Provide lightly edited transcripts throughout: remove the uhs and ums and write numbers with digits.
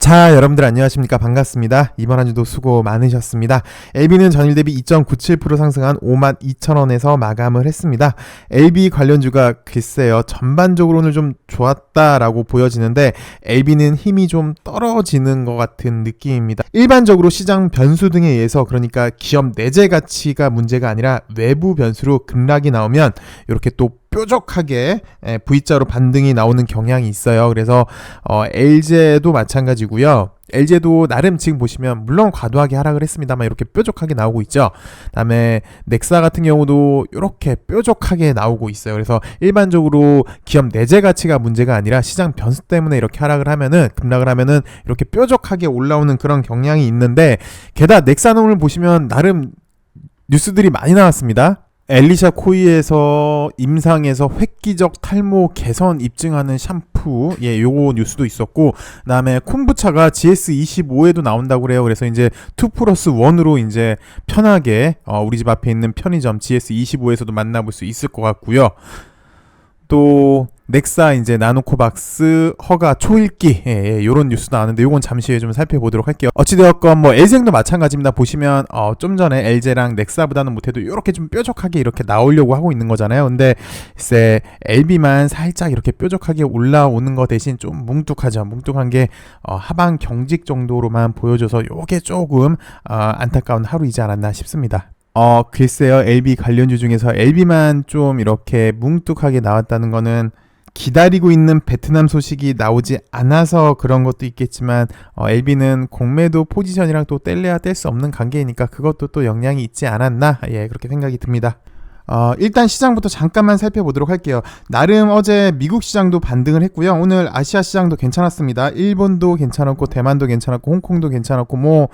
자, 여러분들 안녕하십니까? 반갑습니다. 이번 한 주도 수고 많으셨습니다. LB는 전일 대비 2.97% 상승한 52,000원에서 마감을 했습니다. LB 관련주가 글쎄요, 전반적으로 오늘 좀 좋았다라고 보여지는데 LB는 힘이 좀 떨어지는 것 같은 느낌입니다. 일반적으로 시장 변수 등에 의해서, 그러니까 기업 내재 가치가 문제가 아니라 외부 변수로 급락이 나오면 이렇게 또 뾰족하게 V자로 반등이 나오는 경향이 있어요. 그래서 LG도 마찬가지고요. LG도 나름 지금 보시면 물론 과도하게 하락을 했습니다만 이렇게 뾰족하게 나오고 있죠. 그다음에 넥사 같은 경우도 이렇게 뾰족하게 나오고 있어요. 그래서 일반적으로 기업 내재 가치가 문제가 아니라 시장 변수 때문에 이렇게 하락을 하면은, 급락을 하면은 이렇게 뾰족하게 올라오는 그런 경향이 있는데, 게다가 넥사는 오늘 보시면 나름 뉴스들이 많이 나왔습니다. 엘리샤 코이에서 임상에서 획기적 탈모 개선 입증하는 샴푸, 요거 뉴스도 있었고, 그다음에 콤부차가 GS25에도 나온다고 그래요. 그래서 이제 2+1으로 이제 편하게 우리 집 앞에 있는 편의점 GS25에서도 만나볼 수 있을 것 같고요. 또 넥사 이제 나노코박스 허가 초읽기, 요런 뉴스 나왔는데 요건 잠시 후에 좀 살펴보도록 할게요. 어찌되었건 뭐 LG생도 마찬가지입니다. 보시면 좀 전에 LG랑 넥사보다는 못해도 이렇게 좀 뾰족하게 이렇게 나오려고 하고 있는 거잖아요. 근데 글쎄 LB만 살짝 이렇게 뾰족하게 올라오는 거 대신 좀 뭉툭하죠. 뭉툭한 게 하방 경직 정도로만 보여줘서 요게 조금 안타까운 하루이지 않았나 싶습니다. 글쎄요, LB 관련주 중에서 LB만 좀 이렇게 뭉툭하게 나왔다는 거는 기다리고 있는 베트남 소식이 나오지 않아서 그런 것도 있겠지만, LB는 공매도 포지션이랑 또 뗄래야 뗄 수 없는 관계이니까 그것도 또 영향이 있지 않았나, 그렇게 생각이 듭니다. 일단 시장부터 잠깐만 살펴보도록 할게요. 나름 어제 미국 시장도 반등을 했고요. 오늘 아시아 시장도 괜찮았습니다. 일본도 괜찮았고, 대만도 괜찮았고, 홍콩도 괜찮았고,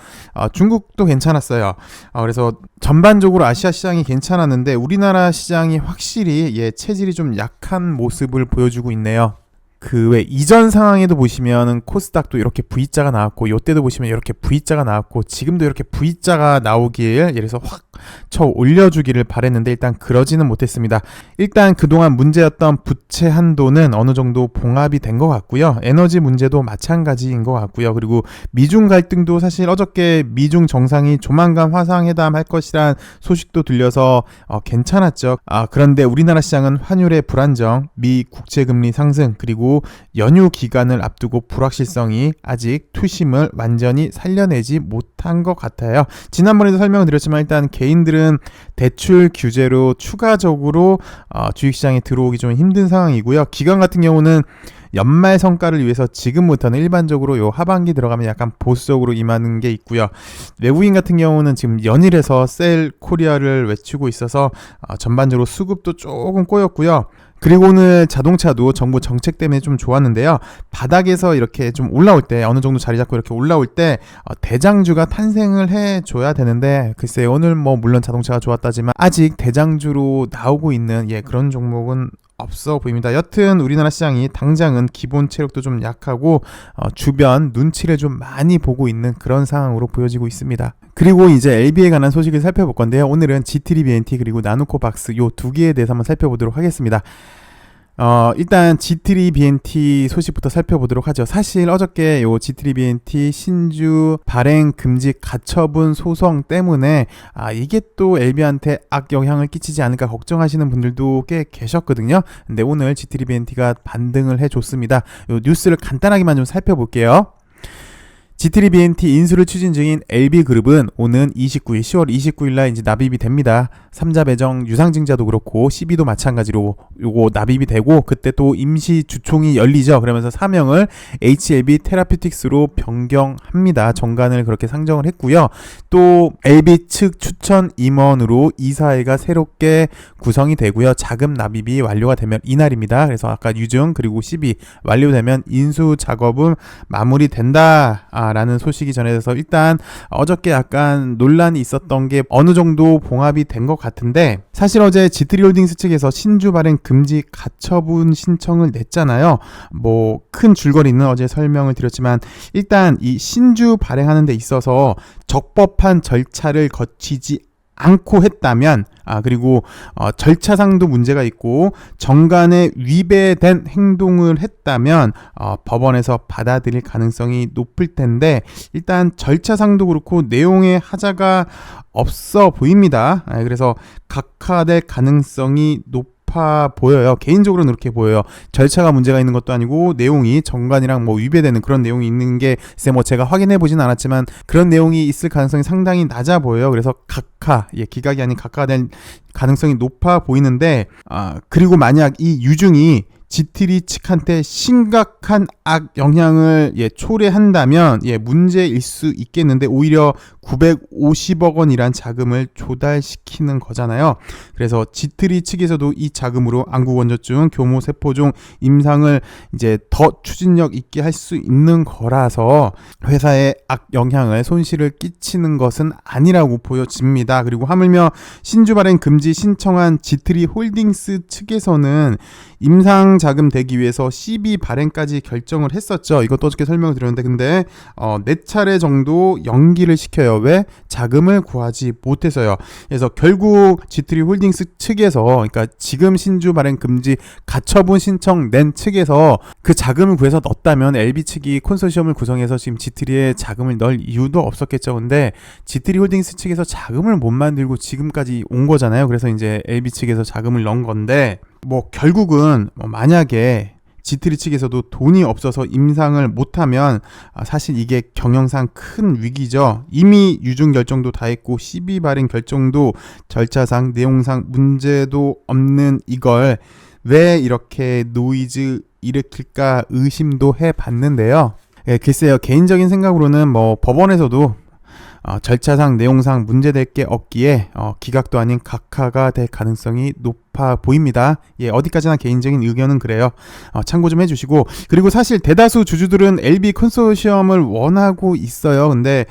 중국도 괜찮았어요. 그래서 전반적으로 아시아 시장이 괜찮았는데 우리나라 시장이 확실히 체질이 좀 약한 모습을 보여주고 있네요. 그 외 이전 상황에도 보시면은 코스닥도 이렇게 V자가 나왔고, 요때도 보시면 이렇게 V자가 나왔고, 지금도 이렇게 V자가 나오길, 예를 들어서 확 쳐 올려주기를 바랬는데 일단 그러지는 못했습니다. 일단 그동안 문제였던 부채 한도는 어느 정도 봉합이 된 것 같고요. 에너지 문제도 마찬가지인 것 같고요. 그리고 미중 갈등도 사실 어저께 미중 정상이 조만간 화상회담 할 것이란 소식도 들려서 괜찮았죠. 그런데 우리나라 시장은 환율의 불안정, 미 국채금리 상승, 그리고 연휴 기간을 앞두고 불확실성이 아직 투심을 완전히 살려내지 못한 것 같아요. 지난번에도 설명을 드렸지만 일단 개인들은 대출 규제로 추가적으로 주식시장에 들어오기 좀 힘든 상황이고요. 기관 같은 경우는 연말 성과를 위해서 지금부터는 일반적으로 요 하반기 들어가면 약간 보수적으로 임하는 게 있고요. 외국인 같은 경우는 지금 연일에서 셀 코리아를 외치고 있어서 전반적으로 수급도 조금 꼬였고요. 그리고 오늘 자동차도 정부 정책 때문에 좀 좋았는데요. 바닥에서 이렇게 좀 올라올 때, 어느 정도 자리 잡고 이렇게 올라올 때 대장주가 탄생을 해줘야 되는데, 글쎄요, 오늘 물론 자동차가 좋았다지만 아직 대장주로 나오고 있는 그런 종목은 없어 보입니다. 여튼 우리나라 시장이 당장은 기본 체력도 좀 약하고 주변 눈치를 좀 많이 보고 있는 그런 상황으로 보여지고 있습니다. 그리고 이제 LB에 관한 소식을 살펴볼 건데요. 오늘은 G3BNT 그리고 나노코박스 요 두 개에 대해서 한번 살펴보도록 하겠습니다. 일단 G3BNT 소식부터 살펴보도록 하죠. 사실 어저께 요 G3BNT 신주 발행 금지 가처분 소송 때문에 이게 또 LB한테 악영향을 끼치지 않을까 걱정하시는 분들도 꽤 계셨거든요. 근데 오늘 G3BNT가 반등을 해줬습니다. 요 뉴스를 간단하게만 좀 살펴볼게요. G3BNT 인수를 추진 중인 LB그룹은 오는 10월 29일날 이제 납입이 됩니다. 3자 배정 유상증자도 그렇고 12도 마찬가지로 요거 납입이 되고, 그때 또 임시 주총이 열리죠. 그러면서 사명을 HLB 테라퓨틱스로 변경합니다. 정관을 그렇게 상정을 했고요. 또 LB 측 추천 임원으로 이사회가 새롭게 구성이 되고요. 자금 납입이 완료가 되면 이날입니다. 그래서 아까 유증 그리고 12 완료되면 인수 작업은 마무리된다 라는 소식이 전해져서, 일단 어저께 약간 논란이 있었던 게 어느 정도 봉합이 된 것 같은데, 사실 어제 G3홀딩스 측에서 신주 발행 금지 가처분 신청을 냈잖아요. 큰 줄거리는 어제 설명을 드렸지만, 일단 이 신주 발행하는 데 있어서 적법한 절차를 거치지 않고 했다면 그리고 절차상도 문제가 있고 정관에 위배된 행동을 했다면 법원에서 받아들일 가능성이 높을 텐데 일단 절차상도 그렇고 내용에 하자가 없어 보입니다. 그래서 각하될 가능성이 높아 보여요. 개인적으로는 그렇게 보여요. 절차가 문제가 있는 것도 아니고 내용이 정관이랑 뭐 위배되는 그런 내용이 있는 게 글쎄 뭐 제가 확인해 보진 않았지만 그런 내용이 있을 가능성이 상당히 낮아 보여요. 그래서 각하, 기각이 아닌 각하가 될 가능성이 높아 보이는데 그리고 만약 이 유중이 지트리 측한테 심각한 악 영향을 초래한다면 문제일 수 있겠는데 오히려 950억 원이란 자금을 조달시키는 거잖아요. 그래서 지트리 측에서도 이 자금으로 안구건조증, 교모세포종, 임상을 이제 더 추진력 있게 할 수 있는 거라서 회사에 악 영향을 손실을 끼치는 것은 아니라고 보여집니다. 그리고 하물며 신주 발행 금지 신청한 지트리 홀딩스 측에서는 임상 자금 대기 위해서 CB 발행까지 결정을 했었죠. 이것도 어저께 설명을 드렸는데 근데 4차례 정도 연기를 시켜요. 왜? 자금을 구하지 못해서요. 그래서 결국 지트리 홀딩스 측에서 그러니까 지금 신주 발행 금지 가처분 신청 낸 측에서 그 자금을 구해서 넣었다면 LB 측이 콘소시엄을 구성해서 지금 지트리에 자금을 넣을 이유도 없었겠죠. 근데 지트리 홀딩스 측에서 자금을 못 만들고 지금까지 온 거잖아요. 그래서 이제 LB 측에서 자금을 넣은 건데 뭐 결국은 만약에 지트리 측에서도 돈이 없어서 임상을 못하면 사실 이게 경영상 큰 위기죠. 이미 유증 결정도 다 했고 12 발행 결정도 절차상 내용상 문제도 없는 이걸 왜 이렇게 노이즈 일으킬까 의심도 해봤는데요. 글쎄요, 개인적인 생각으로는 뭐 법원에서도 절차상 내용상 문제될 게 없기에 기각도 아닌 각하가 될 가능성이 높아 보입니다. 어디까지나 개인적인 의견은 그래요. 참고 좀 해주시고 그리고 사실 대다수 주주들은 LB 컨소시엄을 원하고 있어요. 근데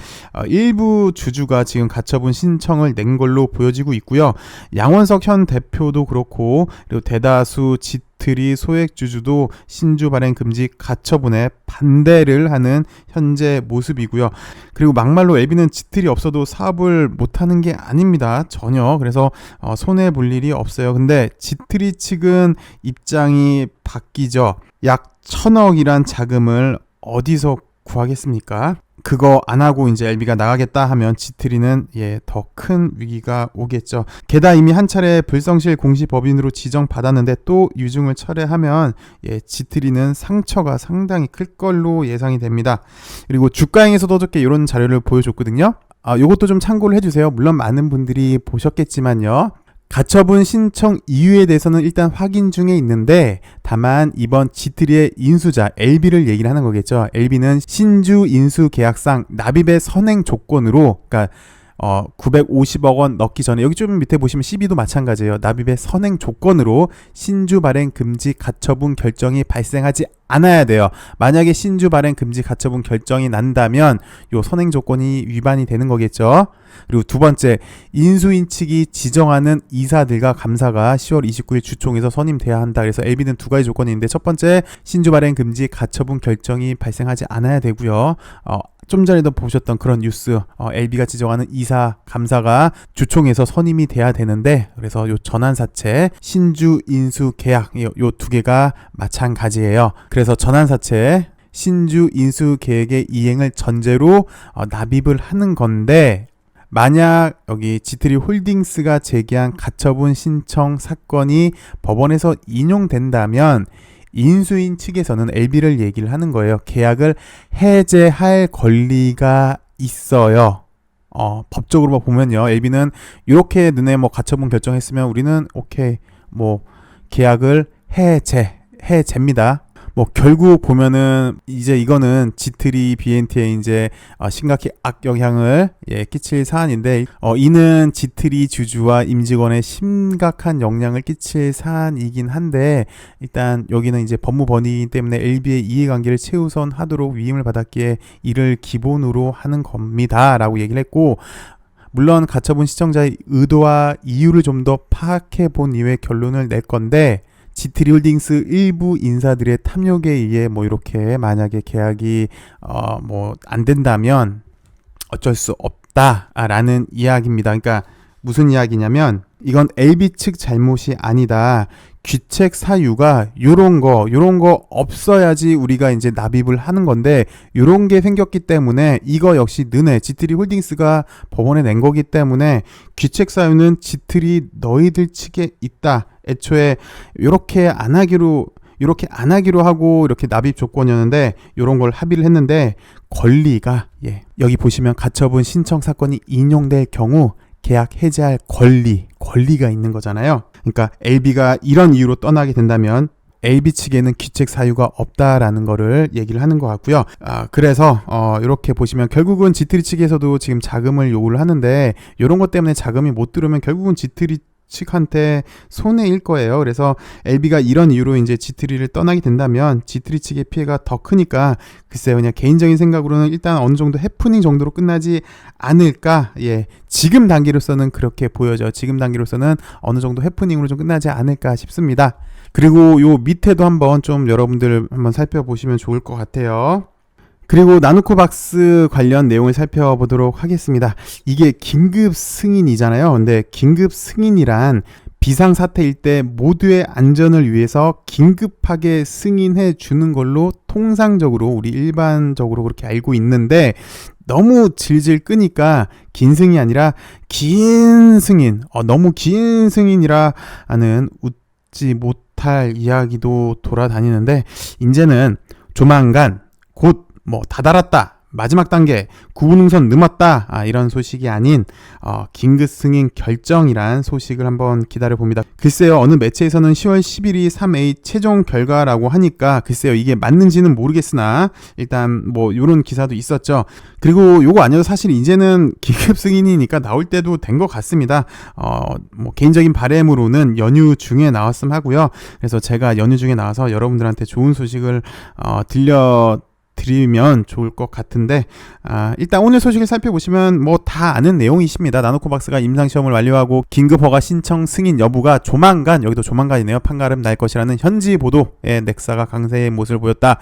일부 주주가 지금 가처분 신청을 낸 걸로 보여지고 있고요. 양원석 현 대표도 그렇고 그리고 대다수 지트리 소액주주도 신주 발행 금지 가처분에 반대를 하는 현재 모습이고요. 그리고 막말로 LB는 지트리 없어도 사업을 못하는 게 아닙니다. 전혀. 그래서 손해볼 일이 없어요. 근데 지트리 측은 입장이 바뀌죠. 약 1,000억이란 자금을 어디서 구하겠습니까? 그거 안 하고 이제 LB가 나가겠다 하면 지트리는 더 큰 위기가 오겠죠. 게다가 이미 한 차례 불성실 공시법인으로 지정받았는데 또 유증을 철회하면 지트리는 상처가 상당히 클 걸로 예상이 됩니다. 그리고 주가행에서도 어저께 이런 자료를 보여줬거든요. 요것도 좀 참고를 해주세요. 물론 많은 분들이 보셨겠지만요. 가처분 신청 이유에 대해서는 일단 확인 중에 있는데 다만 이번 지트리의 인수자 LB를 얘기를 하는 거겠죠. LB는 신주 인수 계약상 납입의 선행 조건으로 그러니까 950억 원 넣기 전에 여기 좀 밑에 보시면 12도 마찬가지예요. 납입의 선행 조건으로 신주 발행 금지 가처분 결정이 발생하지 않아야 돼요. 만약에 신주 발행 금지 가처분 결정이 난다면 요 선행 조건이 위반이 되는 거겠죠. 그리고 두 번째, 인수인 측이 지정하는 이사들과 감사가 10월 29일 주총에서 선임돼야 한다. 그래서 LB는 두 가지 조건이 있는데 첫 번째, 신주 발행 금지 가처분 결정이 발생하지 않아야 되고요. 좀 전에도 보셨던 그런 뉴스, LB가 지정하는 이사, 감사가 주총에서 선임이 돼야 되는데 그래서 요 전환사채, 신주 인수 계약 요 두 개가 마찬가지예요. 그래서 전환사채, 신주 인수 계획의 이행을 전제로 납입을 하는 건데 만약 여기 지트리 홀딩스가 제기한 가처분 신청 사건이 법원에서 인용된다면 인수인 측에서는 LB를 얘기를 하는 거예요. 계약을 해제할 권리가 있어요. 법적으로 보면요. LB는 이렇게 눈에 뭐 가처분 결정했으면 우리는 오케이 뭐 계약을 해제입니다. 뭐 결국 보면은 이제 이거는 지트리 BNT에 이제 심각히 악영향을 끼칠 사안인데 이는 지트리 주주와 임직원에 심각한 영향을 끼칠 사안이긴 한데 일단 여기는 이제 법무 번이기 때문에 LB의 이해관계를 최우선하도록 위임을 받았기에 이를 기본으로 하는 겁니다 라고 얘기를 했고 물론 가처분 시청자의 의도와 이유를 좀 더 파악해 본 이후에 결론을 낼 건데 지트리 홀딩스 일부 인사들의 탐욕에 의해 뭐 이렇게 만약에 계약이 뭐 안 된다면 어쩔 수 없다라는 이야기입니다. 그러니까 무슨 이야기냐면 이건 LB 측 잘못이 아니다. 귀책 사유가 요런 거 없어야지 우리가 이제 납입을 하는 건데 요런 게 생겼기 때문에 이거 역시 너네 지트리 홀딩스가 법원에 낸 거기 때문에 귀책 사유는 지트리 너희들 측에 있다. 애초에 요렇게 안 하기로 하고 이렇게 납입 조건이었는데 요런 걸 합의를 했는데 권리가 여기 보시면 가처분 신청 사건이 인용될 경우 계약 해지할 권리가 있는 거잖아요. 그러니까 LB가 이런 이유로 떠나게 된다면 LB 측에는 귀책 사유가 없다라는 거를 얘기를 하는 것 같고요. 그래서 이렇게 보시면 결국은 지트리 측에서도 지금 자금을 요구를 하는데 이런 것 때문에 자금이 못 들어오면 결국은 지트리 측한테 손해일 거예요. 그래서 LB가 이런 이유로 이제 지트리를 떠나게 된다면 지트리 측의 피해가 더 크니까 글쎄요, 그냥 개인적인 생각으로는 일단 어느 정도 해프닝 정도로 끝나지 않을까. 지금 단계로서는 그렇게 보여져. 지금 단계로서는 어느 정도 해프닝으로 좀 끝나지 않을까 싶습니다. 그리고 요 밑에도 한번 좀 여러분들 한번 살펴보시면 좋을 것 같아요. 그리고 나누코박스 관련 내용을 살펴보도록 하겠습니다. 이게 긴급 승인이잖아요. 근데 긴급 승인이란 비상사태일 때 모두의 안전을 위해서 긴급하게 승인해 주는 걸로 통상적으로 우리 일반적으로 그렇게 알고 있는데 너무 질질 끄니까 긴 승인이 아니라 긴 승인, 너무 긴 승인이라 하는 웃지 못할 이야기도 돌아다니는데 이제는 조만간 곧 다 달았다. 마지막 단계 구분응선 넘었다. 이런 소식이 아닌 긴급 승인 결정이란 소식을 한번 기다려봅니다. 글쎄요, 어느 매체에서는 10월 10일이 3A 최종 결과라고 하니까 글쎄요, 이게 맞는지는 모르겠으나 일단 이런 기사도 있었죠. 그리고 요거 아니어도 사실 이제는 긴급 승인이니까 나올 때도 된 것 같습니다. 개인적인 바람으로는 연휴 중에 나왔음 하고요. 그래서 제가 연휴 중에 나와서 여러분들한테 좋은 소식을 드리면 좋을 것 같은데 일단 오늘 소식을 살펴보시면 다 아는 내용이십니다. 나누코박스가 임상시험을 완료하고 긴급허가 신청 승인 여부가 조만간, 여기도 조만간이네요, 판가름 날 것이라는 현지 보도에 넥사가 강세의 모습을 보였다.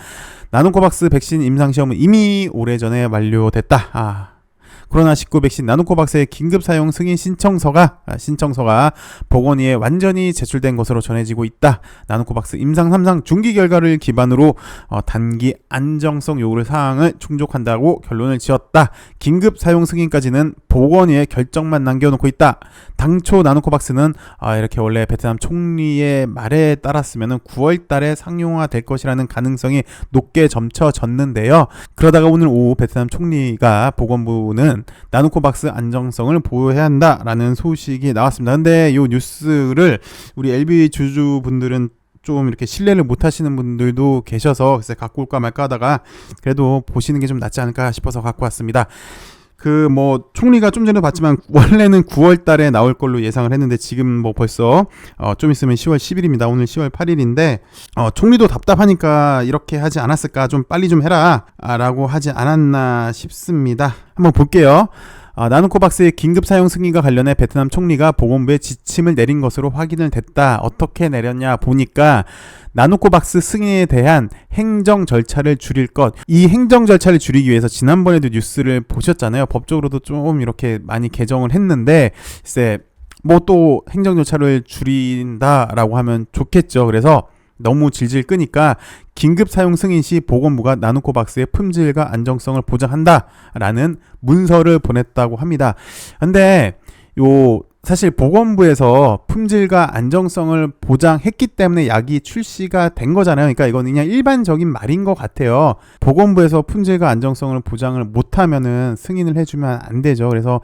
나누코박스 백신 임상시험은 이미 오래전에 완료됐다. 코로나19 백신 나누코박스의 긴급 사용 승인 신청서가 보건위에 완전히 제출된 것으로 전해지고 있다. 나누코박스 임상 3상 중기 결과를 기반으로 단기 안정성 요구 사항을 충족한다고 결론을 지었다. 긴급 사용 승인까지는 보건위의 결정만 남겨놓고 있다. 당초 나누코박스는 이렇게 원래 베트남 총리의 말에 따랐으면 9월 달에 상용화될 것이라는 가능성이 높게 점쳐졌는데요. 그러다가 오늘 오후 베트남 총리가 보건부는 나누코박스 안정성을 보호해야 한다라는 소식이 나왔습니다. 근데 이 뉴스를 우리 LB 주주분들은 좀 이렇게 신뢰를 못 하시는 분들도 계셔서 글쎄 갖고 올까 말까 하다가 그래도 보시는 게 좀 낫지 않을까 싶어서 갖고 왔습니다. 총리가 좀 전에 봤지만 원래는 9월 달에 나올 걸로 예상을 했는데 지금 벌써 좀 있으면 10월 10일입니다. 오늘 10월 8일인데 총리도 답답하니까 이렇게 하지 않았을까, 좀 빨리 좀 해라 라고 하지 않았나 싶습니다. 한번 볼게요. 나누코박스의 긴급 사용 승인과 관련해 베트남 총리가 보건부에 지침을 내린 것으로 확인을 됐다. 어떻게 내렸냐 보니까 나누코박스 승인에 대한 행정 절차를 줄일 것. 이 행정 절차를 줄이기 위해서 지난번에도 뉴스를 보셨잖아요. 법적으로도 좀 이렇게 많이 개정을 했는데 글쎄 또 행정 절차를 줄인다라고 하면 좋겠죠. 그래서 너무 질질 끄니까 긴급 사용 승인 시 보건부가 나누코박스의 품질과 안정성을 보장한다라는 문서를 보냈다고 합니다. 근데 사실 보건부에서 품질과 안정성을 보장했기 때문에 약이 출시가 된 거잖아요. 그러니까 이건 그냥 일반적인 말인 것 같아요. 보건부에서 품질과 안정성을 보장을 못하면은 승인을 해주면 안 되죠. 그래서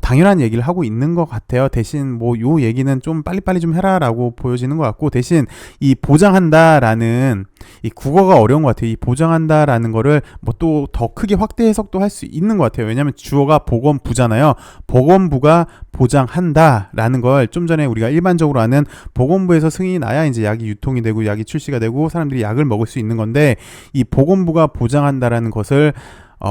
당연한 얘기를 하고 있는 것 같아요. 대신 요 얘기는 좀 빨리빨리 좀 해라라고 보여지는 것 같고, 대신 이 보장한다라는 이 국어가 어려운 것 같아요. 이 보장한다라는 거를 또 더 크게 확대 해석도 할 수 있는 것 같아요. 왜냐하면 주어가 보건부잖아요. 보건부가 보장한다라는 걸 좀 전에 우리가 일반적으로 아는 보건부에서 승인이 나야 이제 약이 유통이 되고 약이 출시가 되고 사람들이 약을 먹을 수 있는 건데, 이 보건부가 보장한다라는 것을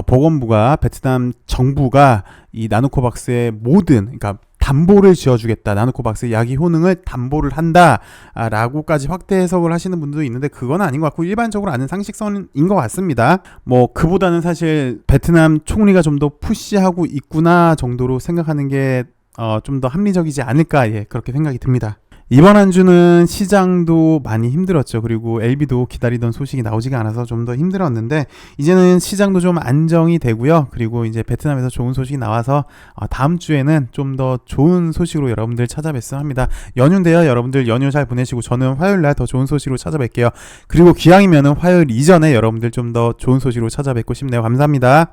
보건부가, 베트남 정부가 이 나누코박스의 모든, 그러니까 담보를 지어주겠다. 나누코박스의 약의 효능을 담보를 한다라고까지 확대 해석을 하시는 분들도 있는데 그건 아닌 것 같고 일반적으로 아는 상식선인 것 같습니다. 그보다는 사실 베트남 총리가 좀 더 푸시하고 있구나 정도로 생각하는 게 좀 더 합리적이지 않을까 그렇게 생각이 듭니다. 이번 한 주는 시장도 많이 힘들었죠. 그리고 LB도 기다리던 소식이 나오지가 않아서 좀 더 힘들었는데 이제는 시장도 좀 안정이 되고요. 그리고 이제 베트남에서 좋은 소식이 나와서 다음 주에는 좀 더 좋은 소식으로 여러분들 찾아뵙으면 합니다. 연휴인데요. 여러분들 연휴 잘 보내시고 저는 화요일날 더 좋은 소식으로 찾아뵐게요. 그리고 기왕이면은 화요일 이전에 여러분들 좀 더 좋은 소식으로 찾아뵙고 싶네요. 감사합니다.